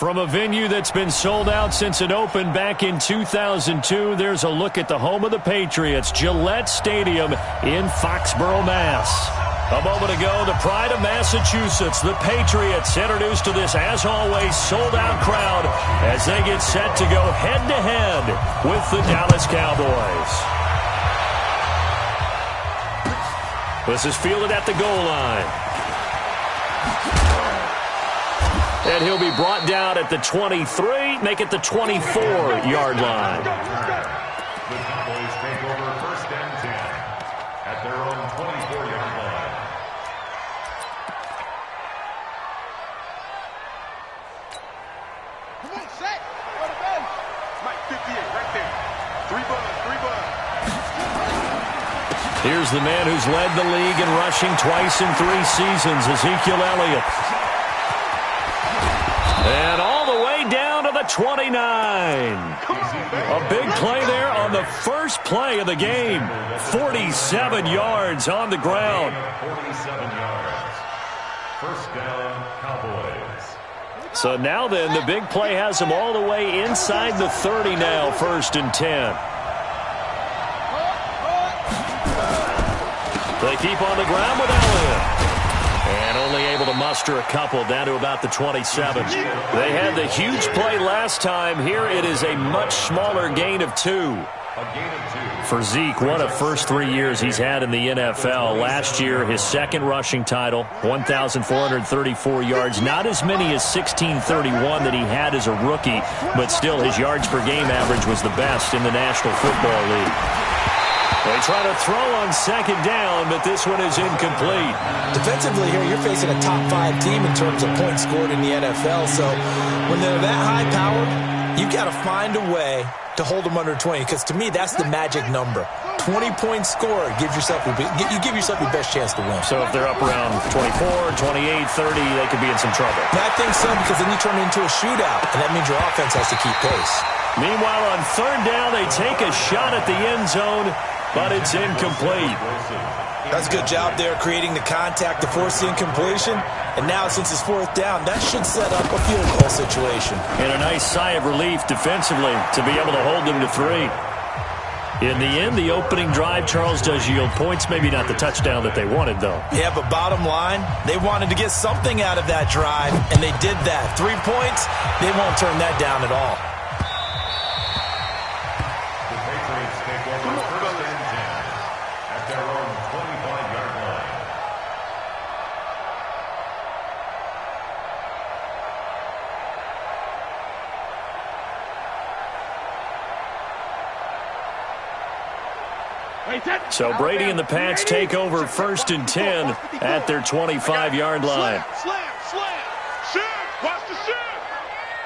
From a venue that's been sold out since it opened back in 2002, there's a look at the home of the Patriots, Gillette Stadium in Foxborough, Mass. A moment ago, the pride of Massachusetts, the Patriots, introduced to this, as always, sold-out crowd as they get set to go head-to-head with the Dallas Cowboys. This is fielded at the goal line. And he'll be brought down at the 23, make it the 24-yard line. The Cowboys take over 1st and 10 at their own 24-yard line. Come on, set. Go to bed. Mike 58 right there. 3 bud. Here's the man who's led the league in rushing twice in 3 seasons, Ezekiel Elliott. And all the way down to the 29. A big play there on the first play of the game. 47 yards on the ground. 47 yards. 1st down, Cowboys. So now then, the big play has them all the way inside the 30 now, 1st and 10. They keep on the ground with Elliott. And only able to muster a couple down to about the 27. They had the huge play last time. Here it is a much smaller gain of 2. For Zeke, one of first 3 years he's had in the NFL. Last year, his 2nd rushing title, 1,434 yards. Not as many as 1,631 that he had as a rookie, but still his yards per game average was the best in the National Football League. They try to throw on 2nd down, but this one is incomplete. Defensively here, you're facing a top 5 team in terms of points scored in the NFL. So when they're that high-powered, you've got to find a way to hold them under 20, because to me, that's the magic number. 20 points scored, you give yourself your best chance to win. So if they're up around 24, 28, 30, they could be in some trouble. I think so, because then you turn it into a shootout, and that means your offense has to keep pace. Meanwhile, on 3rd down, they take a shot at the end zone, but it's incomplete. That's a good job there, creating the contact to force the incompletion. And now, since it's 4th down, that should set up a field goal situation. And a nice sigh of relief defensively to be able to hold them to 3. In the end, the opening drive, Charles, does yield points. Maybe not the touchdown that they wanted, though. Yeah, but bottom line, they wanted to get something out of that drive, and they did that. 3 points, they won't turn that down at all. The Patriots take over 1st and 10 at their own 25-yard line. So Brady and the Pats take over 1st and 10 at their 25-yard line. Slam. Shoot. Watch the shoot.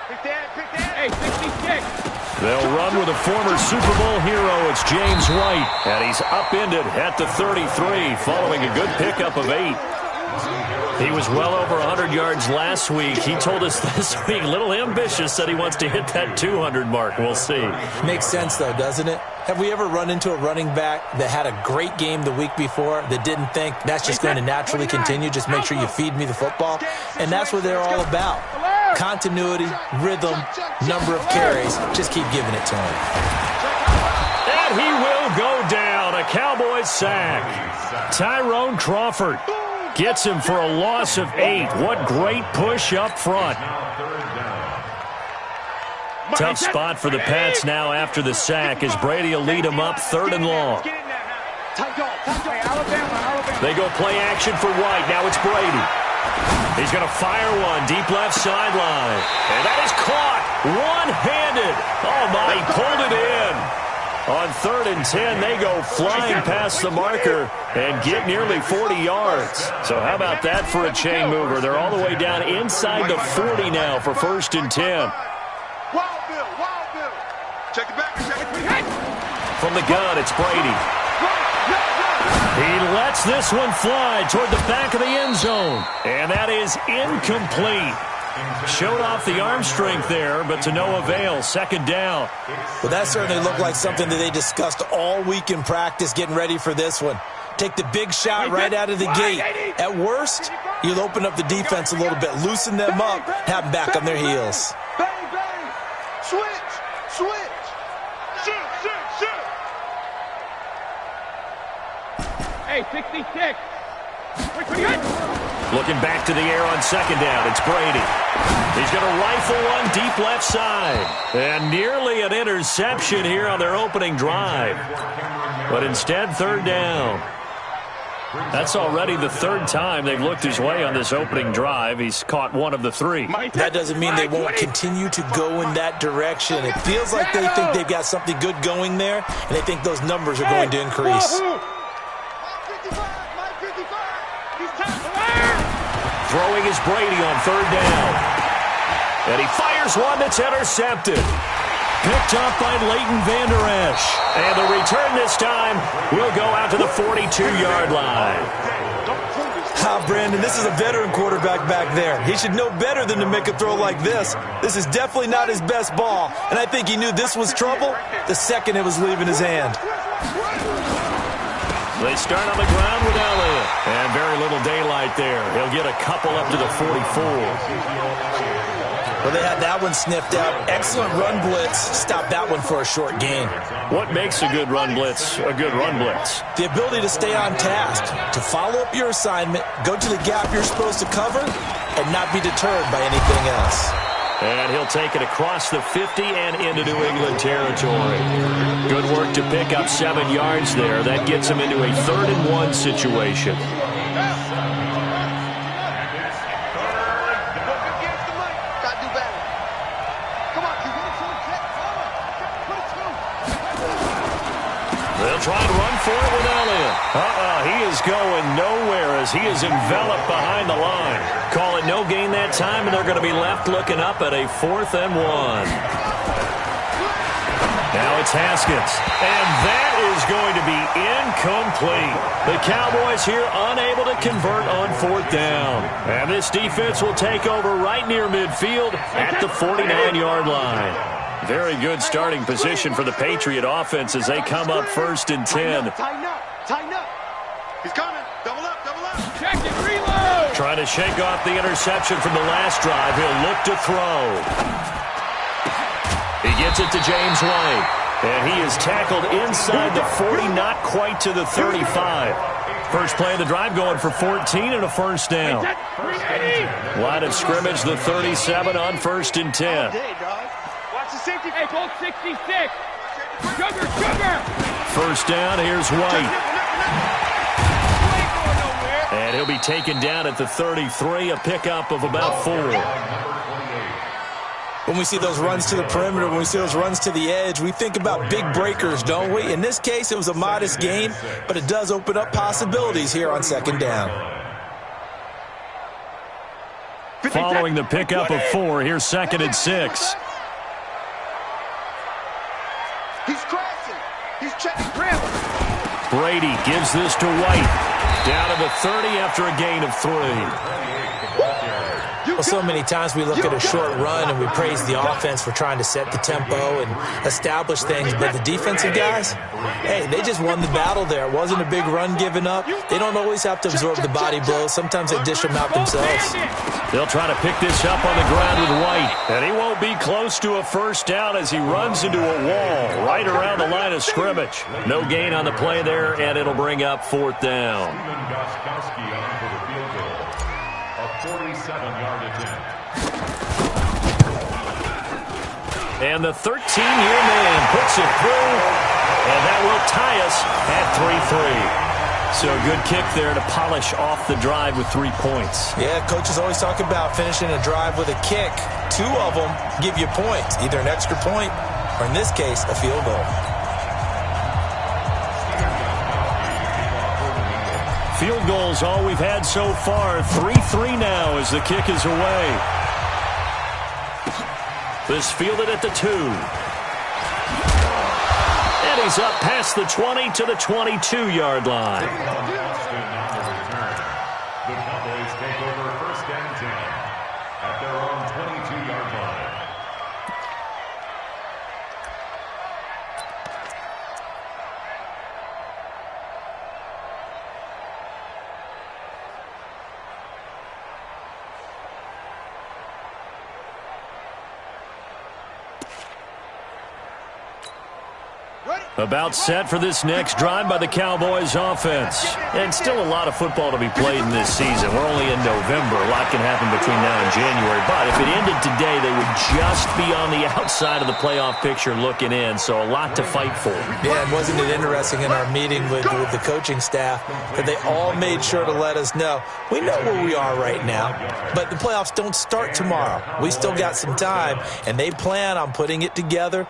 Pick that. Hey, 66. They'll run with a former Super Bowl hero. It's James White, and he's upended at the 33 following a good pickup of 8. He was well over 100 yards last week. He told us this week, a little ambitious, said he wants to hit that 200 mark. We'll see. Makes sense, though, doesn't it? Have we ever run into a running back that had a great game the week before that didn't think that's just going to naturally continue? Just make sure you feed me the football. And that's what they're all about. Continuity, rhythm, number of carries. Just keep giving it to him. And he will go down. A Cowboys sack. Tyrone Crawford gets him for a loss of 8. What great push up front. Tough spot for the Pats now after the sack as Brady will lead them up 3rd and long. They go play action for White. Now it's Brady. He's going to fire one deep left sideline. And that is caught one-handed. Oh, my, he pulled it in. On 3rd and 10, they go flying past the marker and get nearly 40 yards. So how about that for a chain mover? They're all the way down inside the 40 now for 1st and 10. Wild Bill. Check it back. From the gun, it's Brady. He lets this one fly toward the back of the end zone. And that is incomplete. Showed off the arm strength there, but to no avail. 2nd down. Well, that certainly looked like something that they discussed all week in practice getting ready for this one. Take the big shot right out of the gate. At worst, You'll open up the defense a little bit, loosen them up, have them back on their heels. Bang, bang. Switch. Shoot. Hey, 66. Looking back to the air on second down. It's Brady. He's going to rifle one deep left side. And nearly an interception here on their opening drive. But instead, third down. That's already the third time they've looked his way on this opening drive. He's caught one of the three. That doesn't mean they won't continue to go in that direction. It feels like they think they've got something good going there, and they think those numbers are going to increase. Throwing is Brady on third down. And he fires one that's intercepted. Picked up by Leighton Vander Esch. And the return this time will go out to the 42-yard line. Brandon, this is a veteran quarterback back there. He should know better than to make a throw like this. This is definitely not his best ball, and I think he knew this was trouble the second it was leaving his hand. They start on the ground with Elliott. And very little daylight there. He'll get a couple up to the 44. Well, they had that one sniffed out. Excellent run blitz. Stop that one for a short gain. What makes a good run blitz a good run blitz? The ability to stay on task, to follow up your assignment, go to the gap you're supposed to cover, and not be deterred by anything else. And he'll take it across the 50 and into New England territory. Good work to pick up 7 yards there. That gets him into a 3rd-and-1 situation. They'll try and run for it with Elliott. He is going nowhere as he is enveloped behind the line. Call it no gain that time, and they're going to be left looking up at a 4th-and-1. Now it's Haskins, and that is going to be incomplete. The Cowboys here unable to convert on 4th down. And this defense will take over right near midfield at the 49-yard line. Very good starting position for the Patriot offense as they come up 1st and 10. Tighten up. He's coming. Double up. Check it, reload. Trying to shake off the interception from the last drive. He'll look to throw. He gets it to James White. And he is tackled inside the 40, not quite to the 35. First play of the drive going for 14 and a 1st down. Line of scrimmage, the 37 on 1st and 10. Hey, Bolt 66. Sugar. 1st down, here's White. And he'll be taken down at the 33, a pickup of about 4. When we see those runs to the perimeter, when we see those runs to the edge, we think about big breakers, don't we? In this case, it was a modest gain, but it does open up possibilities here on 2nd down. Following the pickup of 4, here's 2nd and 6. He's crashing. He's checking rim. Brady gives this to White. Down to the 30 after a gain of 3. Well, so many times we look at a short run and we praise the offense for trying to set the tempo and establish things, but the defensive guys, hey, they just won the battle there. It wasn't a big run given up. They don't always have to absorb the body blows. Sometimes they dish them out themselves. They'll try to pick this up on the ground with White, and he won't be close to a 1st down as he runs into a wall right around the line of scrimmage. No gain on the play there, and it'll bring up 4th down. 47-yard attempt. And the 13-year man puts it through, and that will tie us at 3-3. So a good kick there to polish off the drive with 3 points. Yeah, coaches always talk about finishing a drive with a kick. 2 of them give you points, either an extra point or, in this case, a field goal. Field goals all we've had so far. 3-3 now as the kick is away. This fielded at the 2. And he's up past the 20 to the 22-yard line. The Cowboys take over 1st and 10 at their own 22-yard line. About set for this next drive by the Cowboys offense. And still a lot of football to be played in this season. We're only in November. A lot can happen between now and January. But if it ended today, they would just be on the outside of the playoff picture looking in. So a lot to fight for. Yeah, and wasn't it interesting in our meeting with the coaching staff that they all made sure to let us know, we know where we are right now, but the playoffs don't start tomorrow. We still got some time, and they plan on putting it together,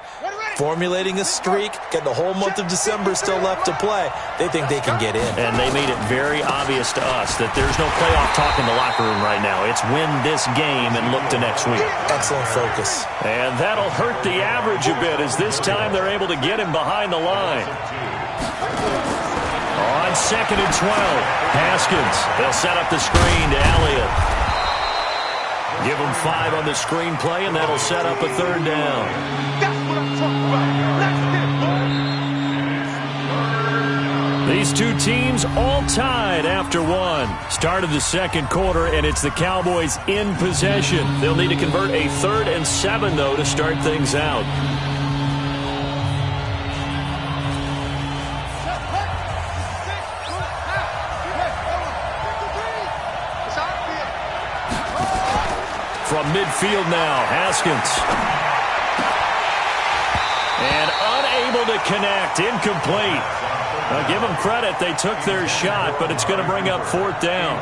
formulating a streak, get the whole month of December still left to play. They think they can get in. And they made it very obvious to us that there's no playoff talk in the locker room right now. It's win this game and look to next week. Excellent focus. And that'll hurt the average a bit as this time they're able to get him behind the line. On 2nd and 12, Haskins. They'll set up the screen to Elliott. Give him 5 on the screenplay, and that'll set up a 3rd down. That's what I'm talking about. Let's get it, boy. These two teams all tied after one. Start of the 2nd quarter, and it's the Cowboys in possession. They'll need to convert a 3rd and 7, though, to start things out. From midfield now, Haskins. And unable to connect, incomplete. Now give them credit, they took their shot, but it's going to bring up 4th down.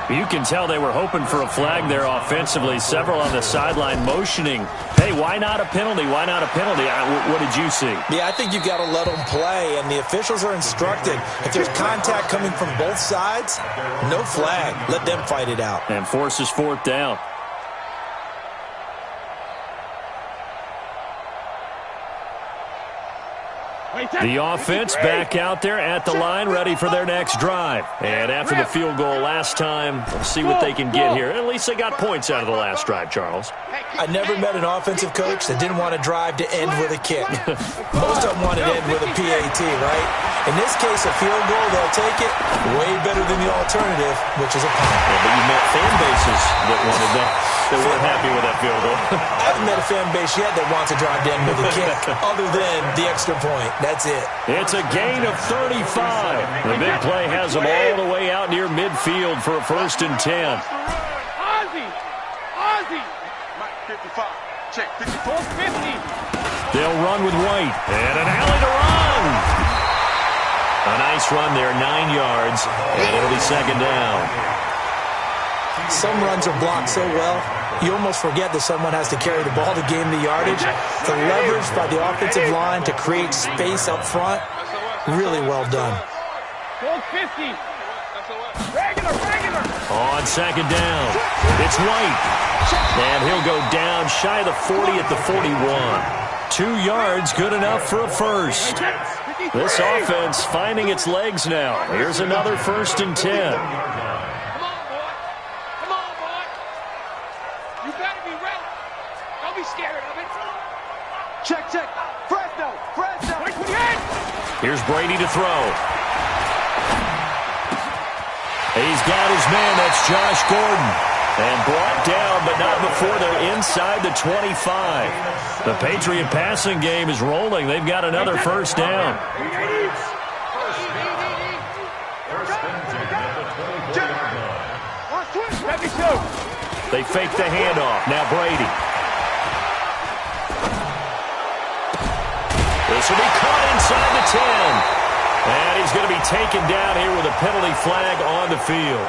You can tell they were hoping for a flag there offensively. Several on the sideline motioning, hey, why not a penalty? Why not a penalty? What did you see? Yeah, I think you've got to let them play, and the officials are instructed. If there's contact coming from both sides, no flag. Let them fight it out. And forces 4th down. The offense back out there at the line, ready for their next drive. And after the field goal last time, let's see what they can get here. At least they got points out of the last drive, Charles. I never met an offensive coach that didn't want to drive to end with a kick. Most of them want to end with a PAT, right? In this case, a field goal, they'll take it way better than the alternative, which is a punt. Yeah, but you met fan bases that wanted that. They weren't happy with that field goal. I haven't met a fan base yet that wants to drive to end with a kick, other than the extra point. That's it. It's a gain of 35. The big play has them all the way out near midfield for a 1st and 10. Ozzy! Mike, 55. Check, 54. 50. They'll run with White. And an alley to run. A nice run there, 9 yards. And it'll be 2nd down. Some runs are blocked so well, you almost forget that someone has to carry the ball to gain the yardage. The leverage by the offensive line to create space up front, really well done. 50. Regular. On 2nd down, it's White. And he'll go down shy of the 40 at the 41. 2 yards, good enough for a 1st. This offense finding its legs now. Here's another 1st and 10. Check. Fresno. Here's Brady to throw. He's got his man. That's Josh Gordon. And brought down, but not before they're inside the 25. The Patriot passing game is rolling. They've got another 1st down. They fake the handoff. Now Brady. This will be caught inside the 10. And he's going to be taken down here with a penalty flag on the field.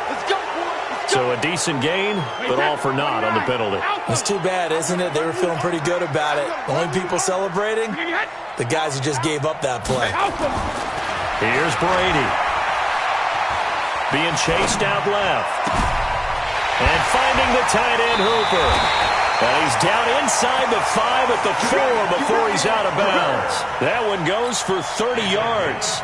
So a decent gain, but all for naught on the penalty. It's too bad, isn't it? They were feeling pretty good about it. Only people celebrating, the guys who just gave up that play. Here's Brady. Being chased out left. And finding the tight end Hooper. And he's down inside the 5 at the 4 before he's out of bounds. That one goes for 30 yards.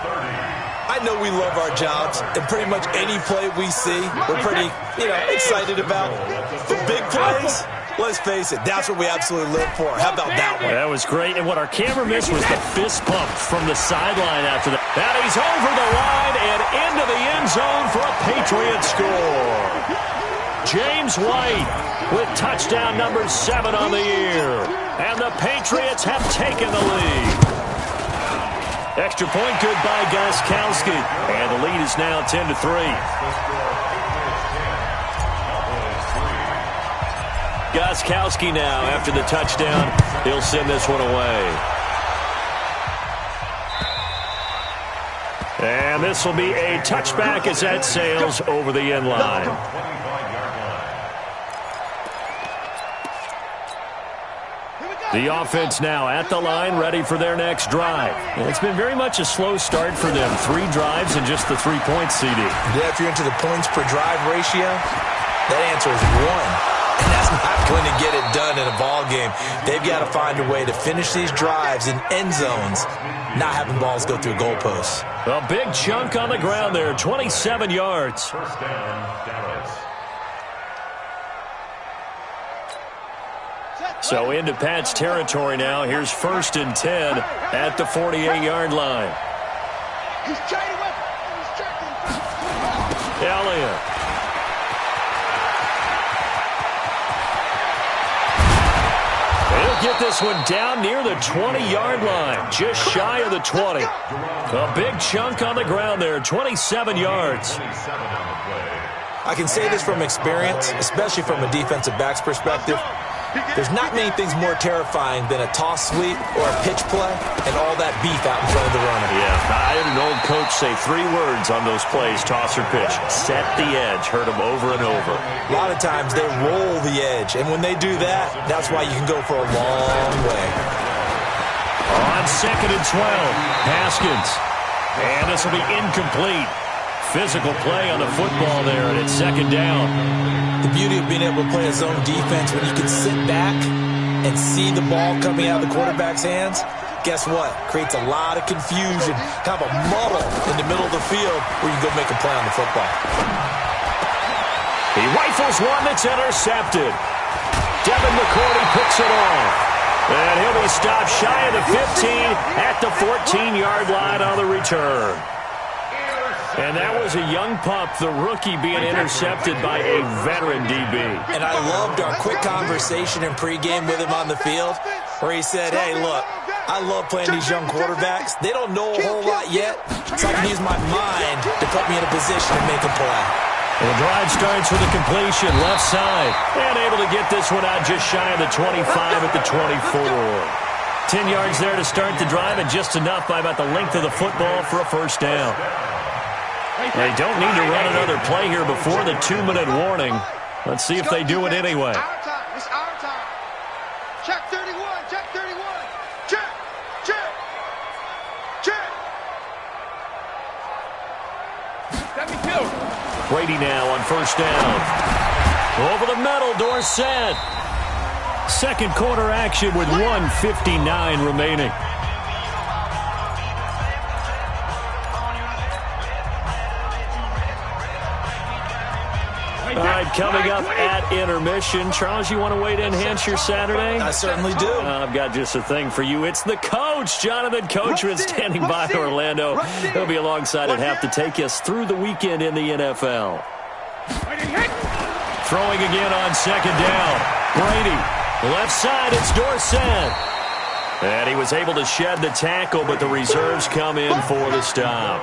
I know we love our jobs, and pretty much any play we see, we're pretty, excited about. The big plays, let's face it, that's what we absolutely live for. How about that one? That was great, and what our camera missed was the fist pump from the sideline after that. Now he's over the line and into the end zone for a Patriot score. James White with touchdown number 7 on the year. And the Patriots have taken the lead. Extra point good by Gostkowski. And the lead is now 10-3. Gostkowski now after the touchdown. He'll send this one away. And this will be a touchback as that sails over the end line. The offense now at the line, ready for their next drive. It's been very much a slow start for them. 3 drives and just the 3 points, CD. Yeah, if you're into the points per drive ratio, that answer is 1. And that's not going to get it done in a ball game. They've got to find a way to finish these drives in end zones, not having balls go through goalposts. A big chunk on the ground there, 27 yards. First down, Dallas. So into Pat's territory now. Here's 1st and 10 at the 48-yard line. He's trying to He's checking. Elliott. He'll get this one down near the 20-yard line, just shy of the 20. A big chunk on the ground there, 27 yards. I can say this from experience, especially from a defensive back's perspective. There's not many things more terrifying than a toss sweep or a pitch play and all that beef out in front of the runner. Yeah, I had an old coach say 3 words on those plays, toss or pitch. Set the edge. Heard them over and over. A lot of times they roll the edge, and when they do that, that's why you can go for a long way. On 2nd and 12, Haskins. And this will be incomplete. Physical play on the football there, and it's 2nd down. The beauty of being able to play a zone defense when you can sit back and see the ball coming out of the quarterback's hands, guess what? Creates a lot of confusion, kind of a muddle in the middle of the field where you go make a play on the football. He rifles one that's intercepted. Devin McCourty picks it off. And he'll be stopped shy of the 15 at the 14-yard line on the return. And that was a young pup, the rookie, being intercepted by a veteran DB. And I loved our quick conversation in pregame with him on the field where he said, hey, look, I love playing these young quarterbacks. They don't know a whole lot yet, so I can use my mind to put me in a position to make a play. The drive starts with a completion, left side. And able to get this one out just shy of the 25 at the 24. 10 yards there to start the drive, and just enough by about the length of the football for a first down. They don't need to run another play here before the 2-minute warning. Let's see if they do it anyway. It's our time. Check 31. Check 31. Check. Check. Check. Let me kill. Brady now on first down. Over the middle, Dorsett. Second quarter action with 1:59 remaining. All right, coming up at intermission. Charles, you want to wait to enhance your Saturday? I certainly do. I've got just a thing for you. It's the coach, Jonathan Coachman, standing by Orlando. He'll be alongside at half to take us through the weekend in the NFL. Throwing again on 2nd down. Brady, left side, it's Dorsett. And he was able to shed the tackle, but the reserves come in for the stop.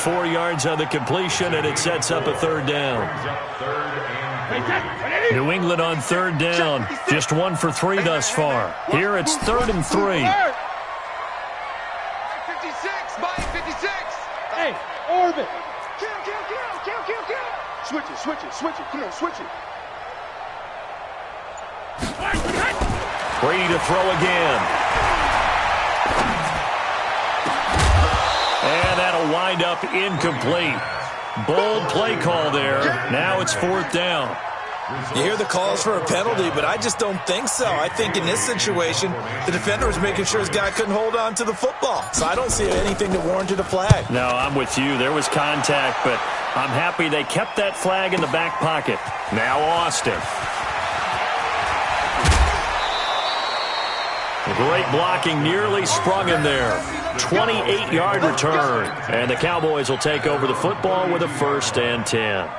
4 yards on the completion, and it sets up a 3rd down. New England on 3rd down. Just 1 for 3 thus far. Here it's 3rd and 3. 56. Mike 56. Hey, orbit. Kill. Switch it. Come on, switch it. Brady to throw again. And that'll wind up incomplete. Bold play call there. Now it's 4th down. You hear the calls for a penalty, but I just don't think so. I think in this situation, the defender was making sure his guy couldn't hold on to the football. So I don't see anything that warranted a flag. No, I'm with you. There was contact, but I'm happy they kept that flag in the back pocket. Now Austin. Great blocking, nearly sprung him there. 28-yard return. And the Cowboys will take over the football with a 1st and 10.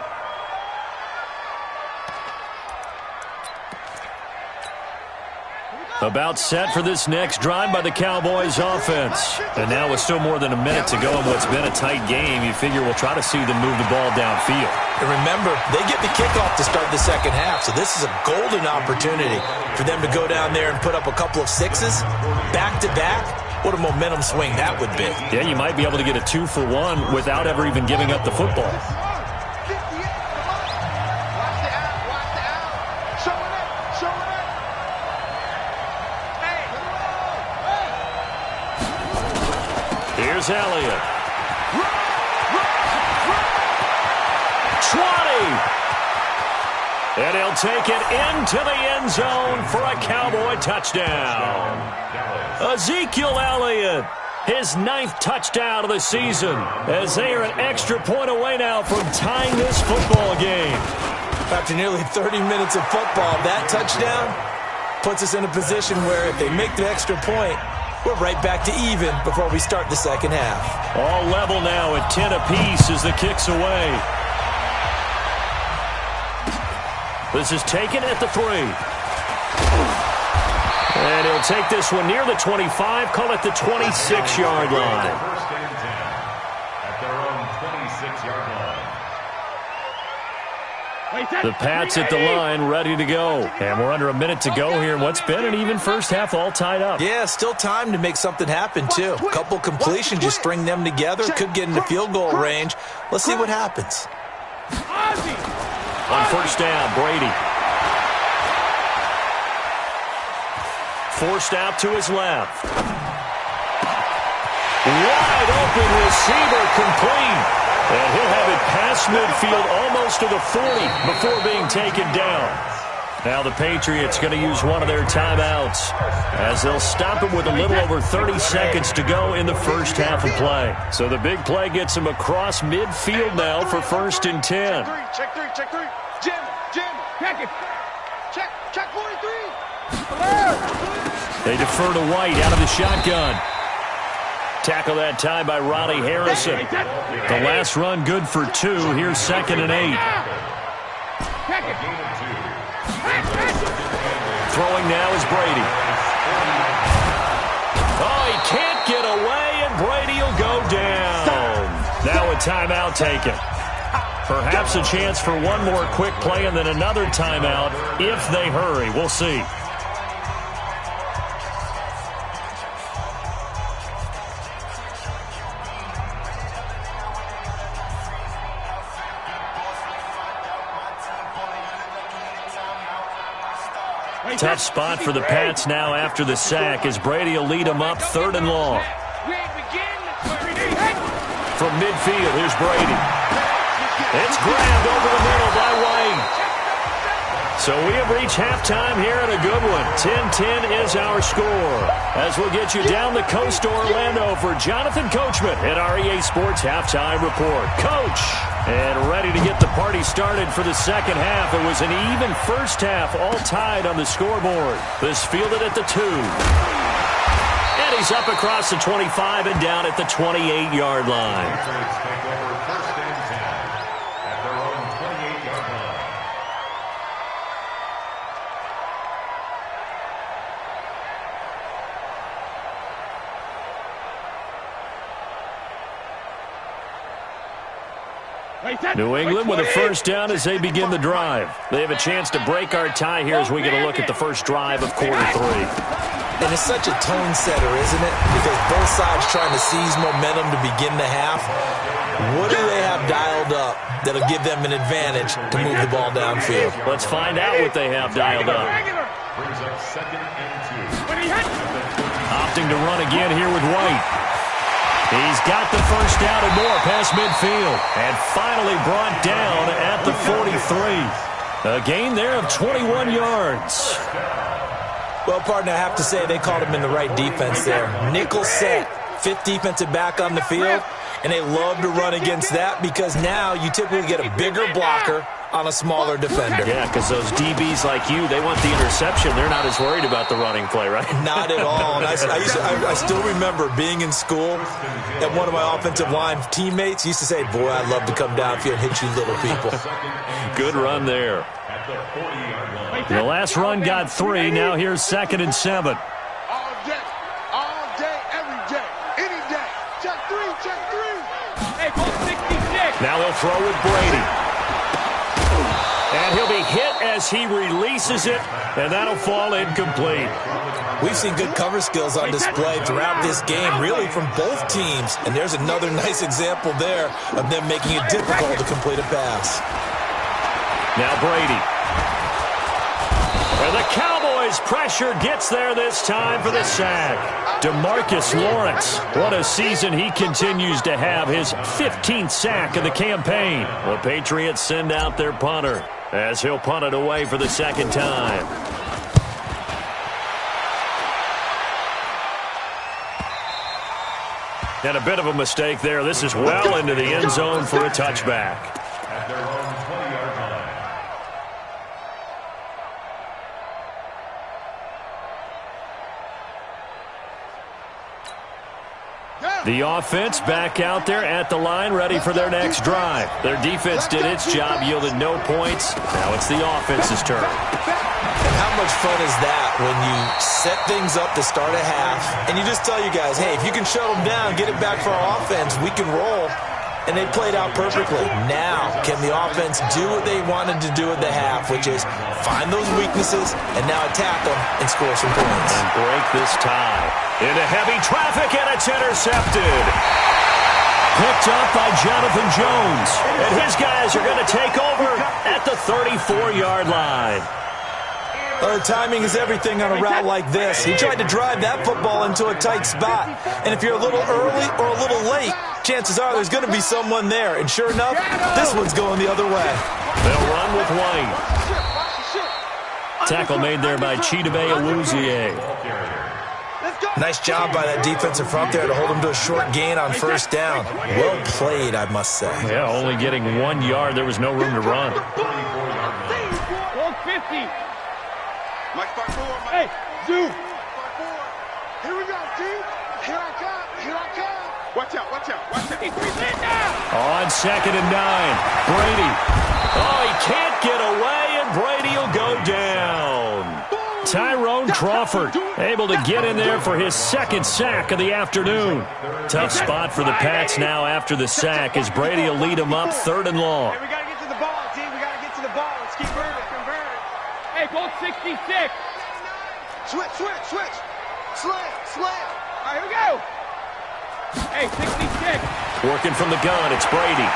About set for this next drive by the Cowboys offense. And now with still more than a minute to go in what's been a tight game, you figure we'll try to see them move the ball downfield. And remember, they get the kickoff to start the second half, so this is a golden opportunity for them to go down there and put up a couple of sixes back-to-back. What a momentum swing that would be. Yeah, you might be able to get a 2-for-1 without ever even giving up the football. Here's Elliott. 20. And he'll take it into the end zone for a Cowboy touchdown. Ezekiel Elliott, his 9th touchdown of the season, as they are an extra point away now from tying this football game. After nearly 30 minutes of football, that touchdown puts us in a position where if they make the extra point, we're right back to even before we start the second half. All level now at 10 apiece as the kick's away. This is taken at the 3. And he'll take this one near the 25, call it the 26-yard line. First and 10 at their own 26-yard line. The Pats at the line, ready to go. And we're under a minute to go here in what's been an even first half, all tied up. Yeah, still time to make something happen, too. A couple completions, just string them together. Could get into field goal range. Let's see what happens. On first down, Brady. Forced out to his left. Wide open receiver complete. And he'll have it past midfield almost to the 40 before being taken down. Now the Patriots going to use one of their timeouts as they'll stop him with a little over 30 seconds to go in the first half of play. So the big play gets him across midfield now for first and 10. Check three. Jim. Check it. Check 43. They defer to White out of the shotgun. Tackle that time by Ronnie Harrison. The last run good for 2. Here's 2nd and 8. Throwing now is Brady. Oh, he can't get away, and Brady will go down. Now a timeout taken. Perhaps a chance for one more quick play and then another timeout if they hurry. We'll see. Tough spot for the Pats now after the sack as Brady will lead them up 3rd and long. From midfield, here's Brady. It's grabbed over the middle by White. So we have reached halftime here in a good one. 10-10 is our score. As we'll get you down the coast to Orlando for Jonathan Coachman at our EA Sports Halftime Report. Coach, and ready to get the party started for the second half. It was an even first half, all tied on the scoreboard. This fielded at the 2. And he's up across the 25 and down at the 28-yard line. Patriots take over first and 10 at their own 28-yard line. New England with a first down as they begin the drive. They have a chance to break our tie here as we get a look at the first drive of quarter 3. And it's such a tone setter, isn't it? Because both sides trying to seize momentum to begin the half. What do they have dialed up that'll give them an advantage to move the ball downfield? Let's find out what they have dialed up. Brings up 2nd and 2. Opting to run again here with White. He's got the first down and more past midfield. And finally brought down at the 43. A gain there of 21 yards. Well, partner, I have to say they called him in the right defense there. Nickel set, 5th defensive back on the field, and they love to run against that because now you typically get a bigger blocker on a smaller defender. Yeah, because those DBs like you, they want the interception. They're not as worried about the running play, right? Not at all. And I still remember being in school, and one of my offensive line teammates used to say, boy, I'd love to come downfield and hit you little people. Good run there. The last run got 3. Now here's 2nd and 7. All day, every day, any day. Check 3. Hey, go 66. Now they'll throw with Brady. And he'll be hit as he releases it, and that'll fall incomplete. We've seen good cover skills on display throughout this game, really from both teams. And there's another nice example there of them making it difficult to complete a pass. Now Brady. And the Cowboys' pressure gets there this time for the sack. DeMarcus Lawrence, what a season he continues to have, his 15th sack of the campaign. The Patriots send out their punter as he'll punt it away for the 2nd time. And a bit of a mistake there. This is well into the end zone for a touchback. At their own 20-yard line. The offense back out there at the line, ready for their next drive. Their defense did its job, yielded no points. Now it's the offense's turn. And how much fun is that when you set things up to start a half, and you just tell you guys, hey, if you can shut them down, get it back for our offense, we can roll. And they played out perfectly. Now, can the offense do what they wanted to do at the half, which is find those weaknesses and now attack them and score some points. And break this tie. Into heavy traffic, and it's intercepted. Picked up by Jonathan Jones. And his guys are going to take over at the 34-yard line. Well, timing is everything on a route like this. He tried to drive that football into a tight spot. And if you're a little early or a little late, chances are there's going to be someone there. And sure enough, this one's going the other way. They'll run with White. Tackle made there by Chidobe Awuzie. Nice job by that defensive front there to hold him to a short gain on 1st down. Well played, I must say. Yeah, only getting 1 yard. There was no room to run. 150. Mike, hey, Zoo. Here we go, team. Here I come. Watch out. On 2nd and 9, Brady. Oh, he can't get away, and Brady will go down. Tyrone Crawford able to get in there for his 2nd sack of the afternoon. Tough spot for the Pats now after the sack as Brady will lead them up 3rd and long. Hey, we got to get to the ball, team. We got to get to the ball. Let's keep moving. Hey, go 66. Switch. Slam. All right, here we go. Hey, 66. Working from the gun, it's Brady.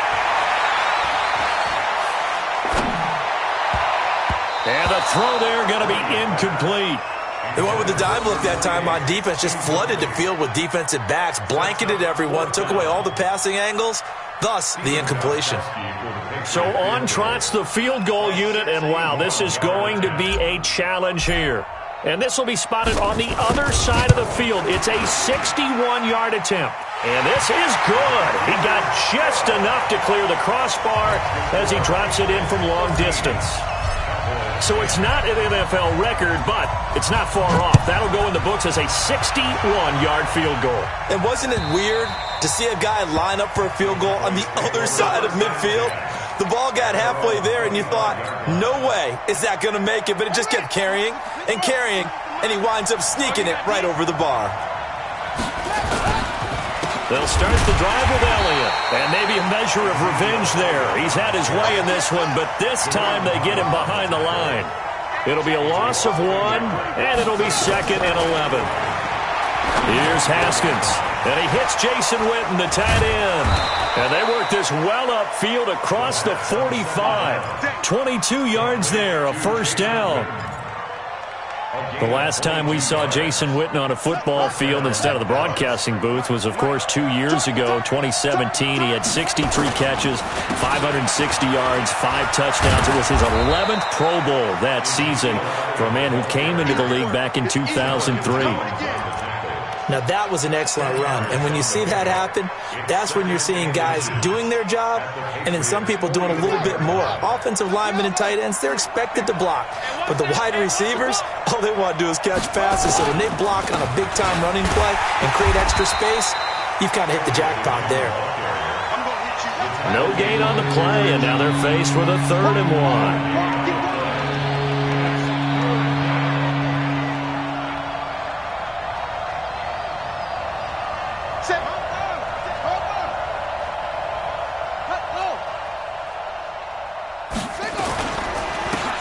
And the throw there going to be incomplete. They went with the dime look that time on defense, just flooded the field with defensive backs, blanketed everyone, took away all the passing angles, thus the incompletion. So on trots the field goal unit, and wow, this is going to be a challenge here. And this will be spotted on the other side of the field. It's a 61-yard attempt. And this is good. He got just enough to clear the crossbar as he drops it in from long distance. So it's not an NFL record, but it's not far off. That'll go in the books as a 61-yard field goal. And wasn't it weird to see a guy line up for a field goal on the other side of midfield? The ball got halfway there, and you thought, no way is that going to make it. But it just kept carrying, and he winds up sneaking it right over the bar. They'll start the drive with Elliott, and maybe a measure of revenge there. He's had his way in this one, but this time they get him behind the line. It'll be a loss of 1, and it'll be 2nd and 11. Here's Haskins, and he hits Jason Witten, the tight end. And they work this well upfield across the 45. 22 yards there, a 1st down. The last time we saw Jason Witten on a football field instead of the broadcasting booth was, of course, 2 years ago, 2017. He had 63 catches, 560 yards, 5 touchdowns. It was his 11th Pro Bowl that season for a man who came into the league back in 2003. Now, that was an excellent run. And when you see that happen, that's when you're seeing guys doing their job and then some people doing a little bit more. Offensive linemen and tight ends, they're expected to block. But the wide receivers, all they want to do is catch passes. So when they block on a big-time running play and create extra space, you've kind of hit the jackpot there. No gain on the play, and now they're faced with a 3rd and 1.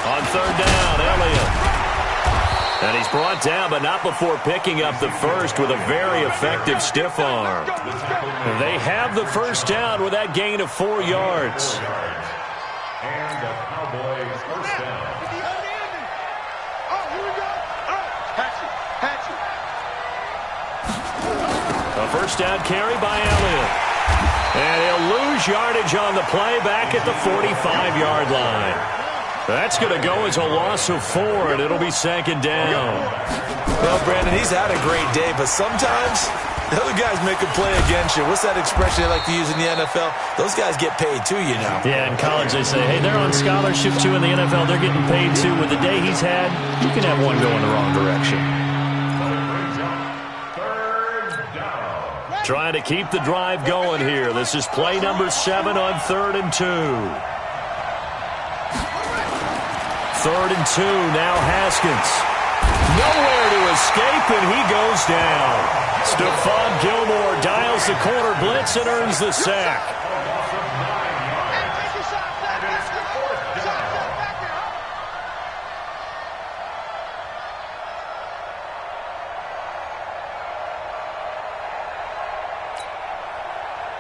On 3rd down, Elliott. And he's brought down, but not before picking up the first with a very effective stiff arm. They have the first down with that gain of 4 yards. And the Cowboys first down. A first down carry by Elliott. And he'll lose yardage on the play back at the 45-yard line. That's going to go as a loss of 4, and it'll be 2nd down. Well, Brandon, he's had a great day, but sometimes the other guys make a play against you. What's that expression they like to use in the NFL? Those guys get paid too, you know. Yeah, in college they say, hey, they're on scholarship too. In the NFL, they're getting paid too. With the day he's had, you can have one going the wrong direction. Trying to keep the drive going here. This is play number 7 on 3rd and 2. 3rd and 2, now Haskins. Nowhere to escape, and he goes down. Stephon Gilmore dials the corner blitz and earns the sack.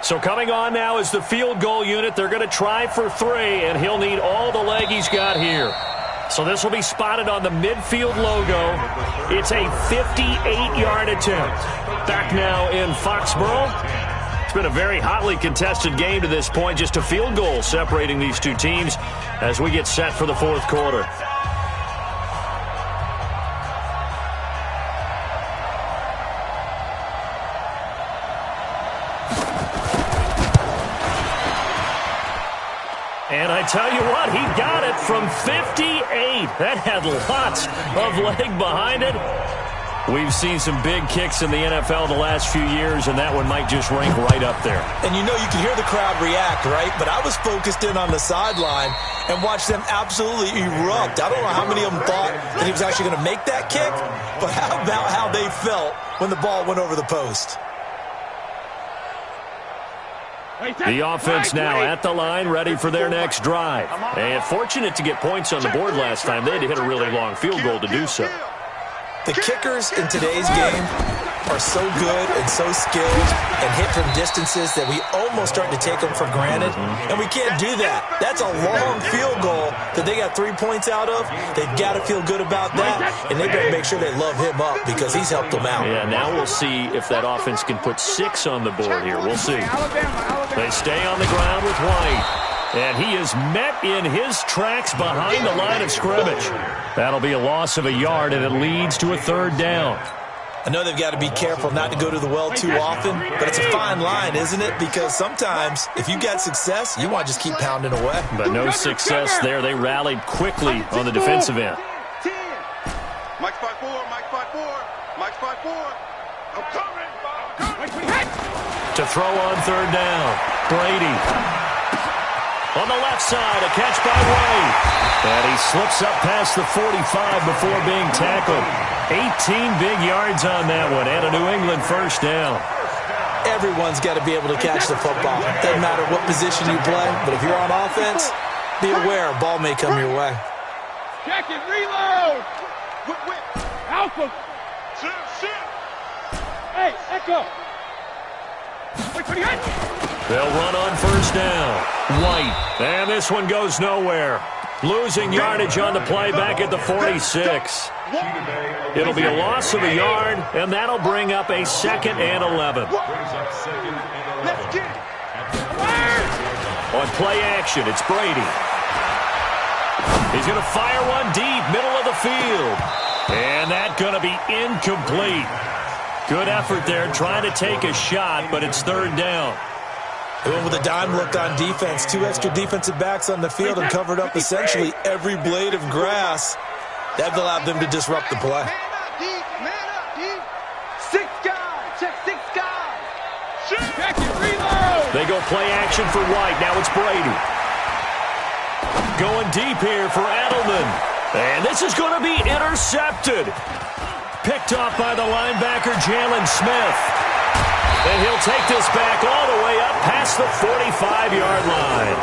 So coming on now is the field goal unit. They're going to try for 3, and he'll need all the leg he's got here. So this will be spotted on the midfield logo. It's a 58-yard attempt. Back now in Foxborough. It's been a very hotly contested game to this point. Just a field goal separating these two teams as we get set for the 4th quarter. And I tell you what, he got it from 58. That had lots of leg behind it. We've seen some big kicks in the NFL the last few years, and that one might just rank right up there. And you know, you can hear the crowd react, right? But I was focused in on the sideline and watched them absolutely erupt. I don't know how many of them thought that he was actually going to make that kick, but how about how they felt when the ball went over the post? The offense now at the line, ready for their next drive. And fortunate to get points on the board last time. They had to hit a really long field goal to do so. The kickers in today's game are so good and so skilled and hit from distances that we almost start to take them for granted. And we can't do that. That's a long field goal that they got 3 points out of. They've got to feel good about that, and they better make sure they love him up because he's helped them out. Yeah, now we'll see if that offense can put 6 on the board here. We'll see. They stay on the ground with White. And he is met in his tracks behind the line of scrimmage. That'll be a loss of a yard, and it leads to a 3rd down. I know they've got to be careful not to go to the well too often, but it's a fine line, isn't it? Because sometimes if you got success, you want to just keep pounding away. But no success there. They rallied quickly on the defensive end. Mike's 5-4, Mike's 5-4, Mike's 5-4. I'm coming. To throw on 3rd down, Brady. On the left side, a catch by White. And he slips up past the 45 before being tackled. 18 big yards on that one, and a New England first down. Everyone's got to be able to catch the football. Doesn't matter what position you play, but if you're on offense, be aware a ball may come your way. Check it, reload. Whip. Alpha. Sit. Hey, echo. They'll run on first down. White. And this one goes nowhere. Losing yardage on the play back at the 46. It'll be a loss of a yard, and that'll bring up a 2nd and 11. Let's get it. On play action, it's Brady. He's going to fire one deep, middle of the field. And that's going to be incomplete. Good effort there, trying to take a shot, but it's third down. They went with a dime look on defense. 2 extra defensive backs on the field and covered up essentially every blade of grass. That allowed them to disrupt the play. Man up, D. Man up, D. 6 guys. Check 6 guys. Check it, reload. They go play action for White. Now it's Brady. Going deep here for Edelman. And this is going to be intercepted. Picked off by the linebacker, Jalen Smith. And he'll take this back all the way up past the 45-yard line.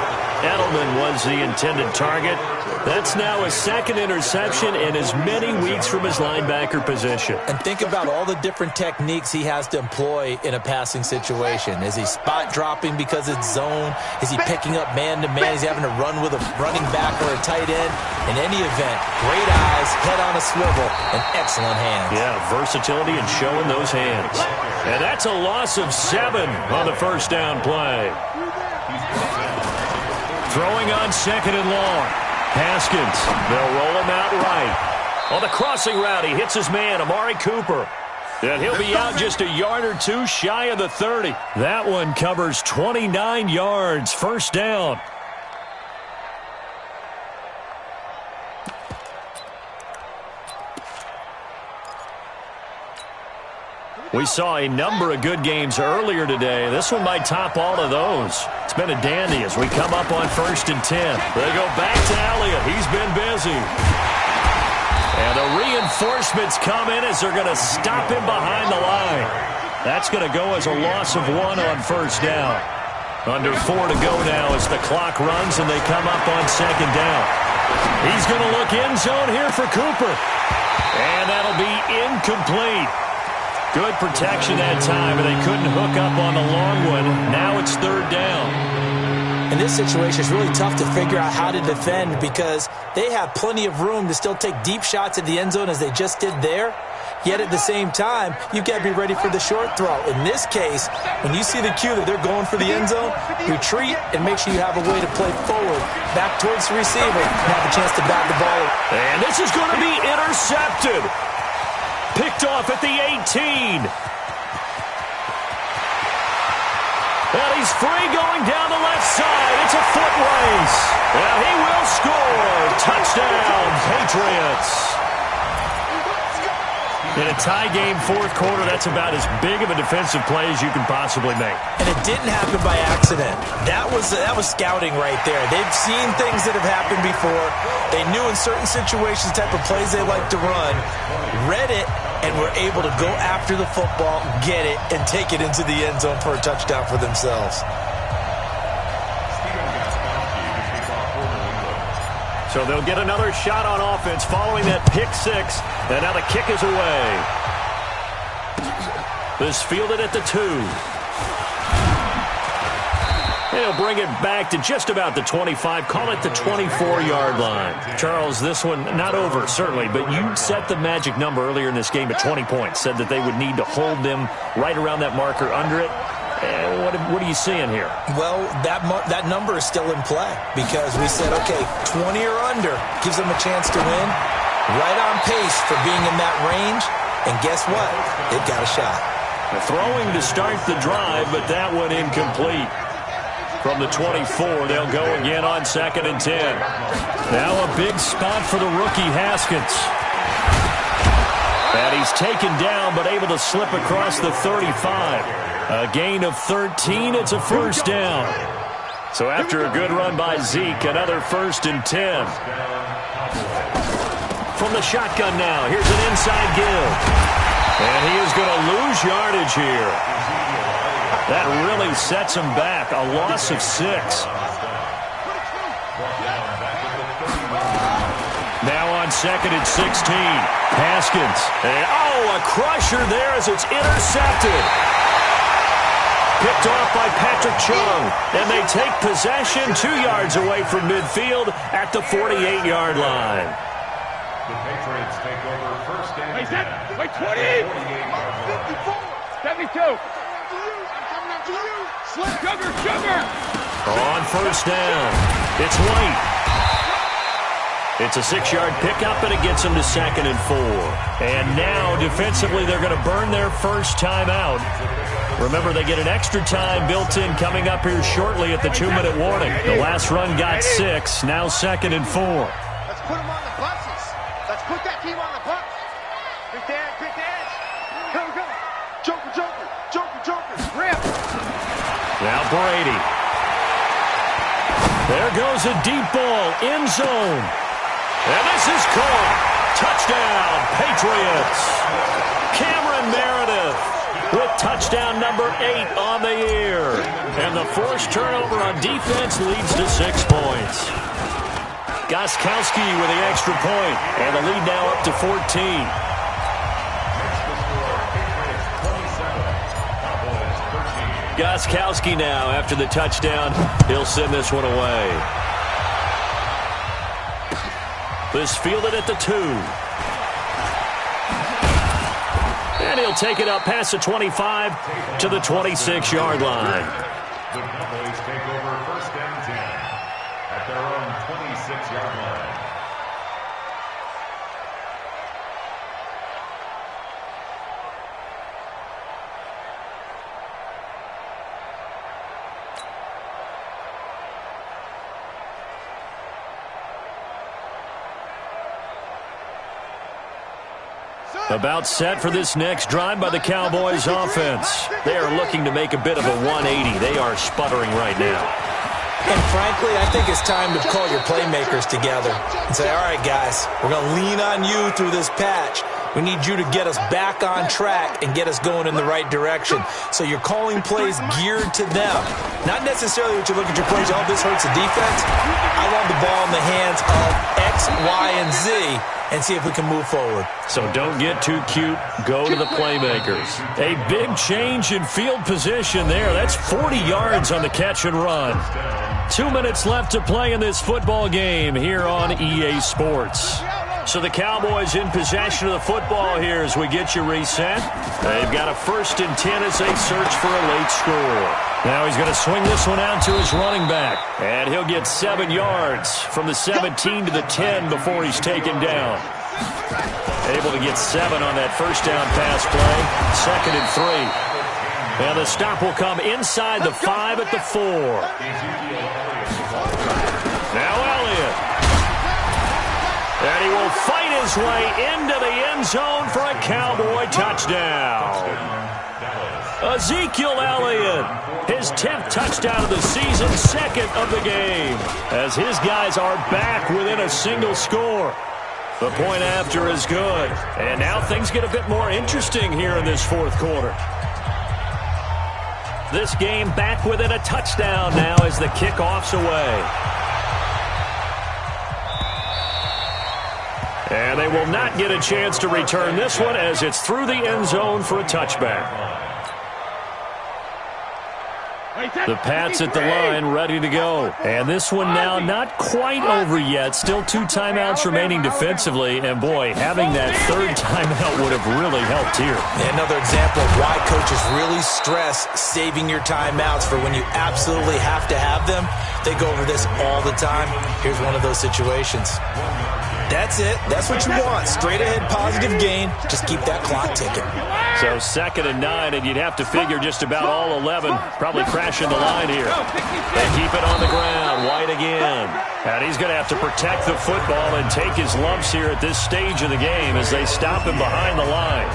Edelman was the intended target. That's now a second interception in as many weeks from his linebacker position. And think about all the different techniques he has to employ in a passing situation. Is he spot dropping because it's zone? Is he picking up man-to-man? Is he having to run with a running back or a tight end? In any event, great eyes, head on a swivel, and excellent hands. Yeah, versatility and showing those hands. And that's a loss of 7 on the first down play. Throwing on second and long. Haskins, they'll roll him out right. On the crossing route, he hits his man, Amari Cooper. And he'll be out just a yard or two shy of the 30. That one covers 29 yards, first down. We saw a number of good games earlier today. This one might top all of those. It's been a dandy as we come up on 1st and 10. They go back to Elliott. He's been busy. And the reinforcements come in as they're going to stop him behind the line. That's going to go as a loss of 1 on first down. Under 4 to go now as the clock runs and they come up on second down. He's going to look end zone here for Cooper. And that'll be incomplete. Good protection that time, but they couldn't hook up on the long one. Now it's third down. In this situation, it's really tough to figure out how to defend because they have plenty of room to still take deep shots at the end zone as they just did there. Yet at the same time, you've got to be ready for the short throw. In this case, when you see the cue that they're going for the end zone, retreat and make sure you have a way to play forward, back towards the receiver, and have a chance to bat the ball. And this is going to be intercepted. Picked off at the 18. And he's free going down the left side. It's a foot race. And he will score. Touchdown, Patriots. In a tie game, fourth quarter, that's about as big of a defensive play as you can possibly make. And it didn't happen by accident. That was scouting right there. They've seen things that have happened before. They knew in certain situations the type of plays they like to run, read it, and were able to go after the football, get it, and take it into the end zone for a touchdown for themselves. So they'll get another shot on offense following that pick six. And now the kick is away. This fielded at the 2. They'll bring it back to just about the 25. Call it the 24-yard line. Charles, this one not over, certainly, but you set the magic number earlier in this game at 20 points. Said that they would need to hold them right around that marker under it. What are you seeing here? Well, that number is still in play because we said, okay, 20 or under gives them a chance to win. Right on pace for being in that range. And guess what? They've got a shot. Throwing to start the drive, but that one incomplete. From the 24, they'll go again on 2nd and 10. Now a big spot for the rookie Haskins. And he's taken down, but able to slip across the 35. A gain of 13, it's a first down. So after a good run by Zeke, another 1st and 10. From the shotgun now, here's an inside give. And he is going to lose yardage here. That really sets him back, a loss of 6. Now on 2nd and 16, Haskins. And, a crusher there as it's intercepted. Picked off by Patrick Chung. And they take possession 2 yards away from midfield at the 48-yard line. The Patriots take over 1st and 10. Wait, 20. 72. Sugar. On 1st down, it's White. It's a 6-yard pickup, and it gets them to 2nd and 4. And now, defensively, they're going to burn their first timeout. Remember, they get an extra time built in coming up here shortly at the 2-minute warning. The last run got 6, now 2nd and 4. Let's put them on the buses. Let's put that team on the bus. Quick dance, quick dance. Here we go. Joker, joker, joker, joker. Rip. Now Brady. There goes a deep ball, end zone. And this is caught. Touchdown, Patriots. Cameron Meredith with touchdown number 8 on the year. And the forced turnover on defense leads to 6 points. Gostkowski with the extra point, and the lead now up to 14. Gostkowski now after the touchdown. He'll send this one away. This fielded at the 2. And he'll take it up past the 25 to the 26-yard line. The Cowboys take over 1st and 10 at their own 26-yard line. About set for this next drive by the Cowboys offense. They are looking to make a bit of a 180. They are sputtering right now. And frankly, I think it's time to call your playmakers together and say, all right, guys, we're going to lean on you through this patch. We need you to get us back on track and get us going in the right direction. So you're calling plays geared to them. Not necessarily that you look at your plays, oh, this hurts the defense. I want the ball in the hands of X, Y, and Z and see if we can move forward. So don't get too cute. Go to the playmakers. A big change in field position there. That's 40 yards on the catch and run. 2 minutes left to play in this football game here on EA Sports. So the Cowboys in possession of the football here as we get you reset. They've got a 1st and 10 as they search for a late score. Now he's going to swing this one out to his running back. And he'll get 7 yards from the 17 to the 10 before he's taken down. Able to get 7 on that first down pass play. 2nd and 3. And the stop will come inside the 5 at the 4. Now Elliott. And he will fight his way into the end zone for a Cowboy touchdown. Ezekiel Elliott, his 10th touchdown of the season, 2nd of the game, as his guys are back within a single score. The point after is good. And now things get a bit more interesting here in this 4th quarter. This game back within a touchdown now as the kickoff's away. And they will not get a chance to return this one as it's through the end zone for a touchback. The Pats at the line ready to go. And this one now not quite over yet. Still 2 timeouts remaining defensively. And boy, having that 3rd timeout would have really helped here. Another example of why coaches really stress saving your timeouts for when you absolutely have to have them. They go over this all the time. Here's one of those situations. That's it. That's what you want. Straight ahead, positive gain. Just keep that clock ticking. So 2nd and 9, and you'd have to figure just about all 11 probably crashing the line here. They keep it on the ground. White again. And he's going to have to protect the football and take his lumps here at this stage of the game as they stop him behind the line.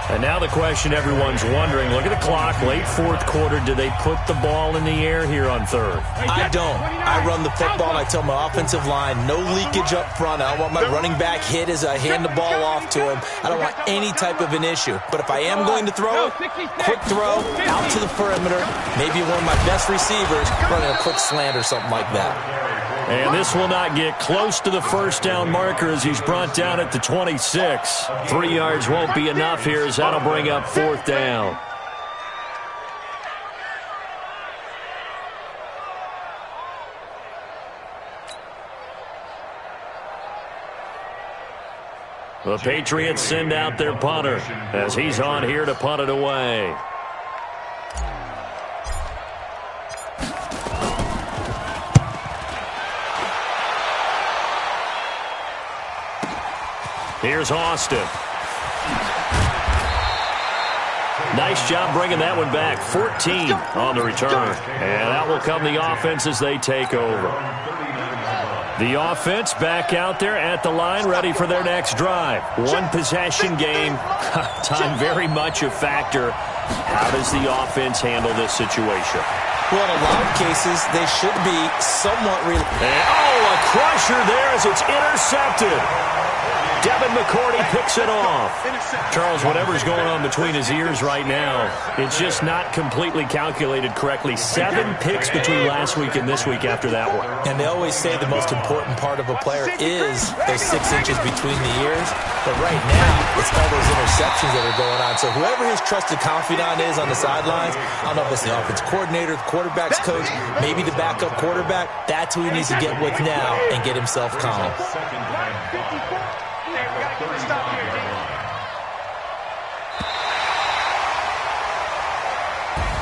And now the question everyone's wondering, look at the clock, late 4th quarter, do they put the ball in the air here on 3rd? I don't. I run the football and I tell my offensive line, no leakage up front. I don't want my running back hit as I hand the ball off to him. I don't want any type of an issue. But if I am going to throw, quick throw, out to the perimeter, maybe one of my best receivers running a quick slant or something like that. And this will not get close to the 1st down marker as he's brought down at the 26. 3 yards won't be enough here as that'll bring up 4th down. The Patriots send out their punter as he's on here to punt it away. Here's Austin. Nice job bringing that one back. 14 on the return. And that will come the offense as they take over. The offense back out there at the line, ready for their next drive. One possession game. Time very much a factor. How does the offense handle this situation? Well, in a lot of cases, they should be somewhat a crusher there as it's intercepted. Devin McCourty picks it off. Charles, whatever's going on between his ears right now, it's just not completely calculated correctly. 7 picks between last week and this week after that one. And they always say the most important part of a player is those 6 inches between the ears. But right now, it's all those interceptions that are going on. So whoever his trusted confidant is on the sidelines, I don't know if it's the offense coordinator, the quarterback's coach, maybe the backup quarterback, that's who he needs to get with now and get himself calm.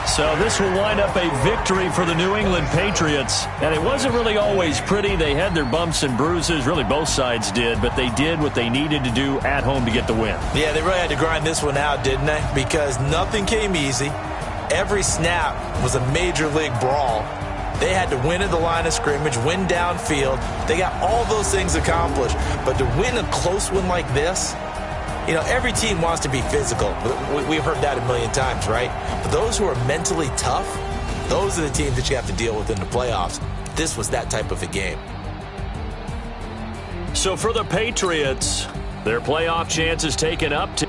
So this will wind up a victory for the New England Patriots. And it wasn't really always pretty. They had their bumps and bruises. Really, both sides did. But they did what they needed to do at home to get the win. Yeah, they really had to grind this one out, didn't they? Because nothing came easy. Every snap was a major league brawl. They had to win at the line of scrimmage, win downfield. They got all those things accomplished. But to win a close one like this, you know, every team wants to be physical. We've heard that a million times, right? But those who are mentally tough, those are the teams that you have to deal with in the playoffs. This was that type of a game. So for the Patriots, their playoff chances taken up to